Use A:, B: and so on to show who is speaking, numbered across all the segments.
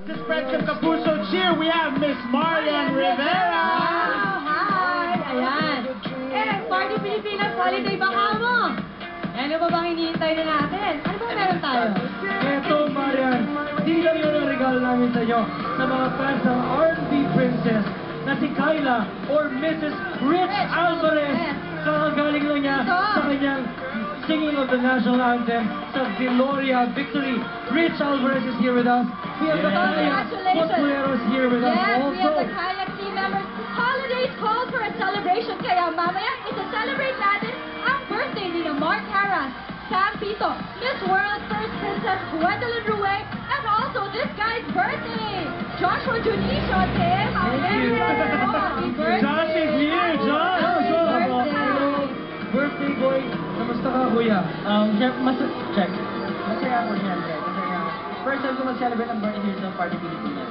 A: To spread some Kapuso cheer, we have Miss Marian Rivera.
B: Hi! Ayan. Party Pilipinas Holiday baka mo. Ano ba bang hinihintay na natin? Ano ba meron tayo?
C: Eto, Marian, di lang yun ang regalo namin sa inyo sa mga fans ng R&B Princess na si Kyla or Mrs. Rich Alvarez. Kakagaling lang niya sa kanyang singing of the national anthem sa Gloria Victory. Rich Alvarez is here with us. We have the Kaya Potpuleros here with us also.
B: Yes, we have the Kaya team members. Holidays call for a celebration. Kaya mamaya, ito-celebrate natin ang birthday ni Mark Harras, Sam Pito, Miss World First Princess Gwendolyn Rue, and also this guy's birthday, Joshua Junicio, Tim.
C: Thank you.
B: Happy birthday.
A: Josh is here, Josh.
B: Happy birthday.
C: Birthday boy, kamusta ka, kuya?
D: Check. Masaya ako siyempre. Masaya ako. First time ko mag-celebrate ang birthday sa Party Pilipinas.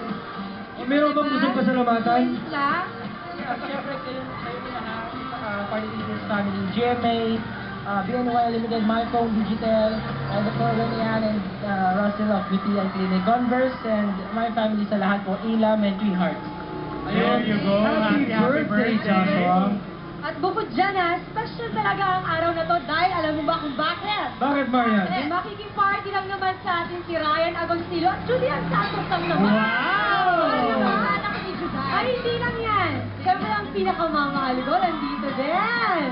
C: Meron bang gustong pasalamatan?
B: Lang.
D: Siyempre, kayo lahat, Party Pilipinas family, GMA, BNY Limited, Malcolm, Digital, all the program yan, and Russell of BT and Clinic, Converse, and my family sa lahat po, Elam and Three Hearts.
A: There you go.
C: Happy birthday, Joshua.
B: At bukod dyan special talaga ang araw na to dahil alam mo ba kung bakit?
C: Bakit, Marian?
B: Makikiparty lang naman sa atin si Ryan Agoncillo at Julian Santos lang naman.
A: Wow!
B: Mga anak ni Juday. Ay, hindi lang yan. Siyempre ang pinakamamahal ko, nandito din.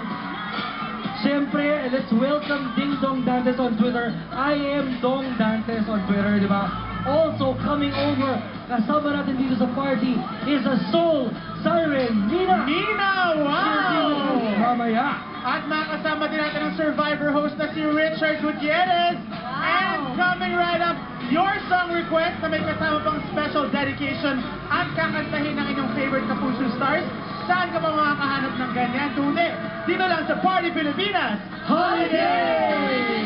C: Siyempre, let's welcome Ding Dong Dantes on Twitter. I am Dong Dantes on Twitter, di ba? Also coming over, kasama natin dito sa party is a soul siren, Nina!
A: Nina, wow!
C: Mamaya.
A: At makasama din natin ang Survivor host na si Richard Gutierrez. And coming right up, your song request na may kasama pang special dedication at kakantahin ng inyong favorite Kapuso stars. Saan ka ba makakahanap ng ganyan? Tunde, dito lang sa Party Pilipinas
C: Holiday!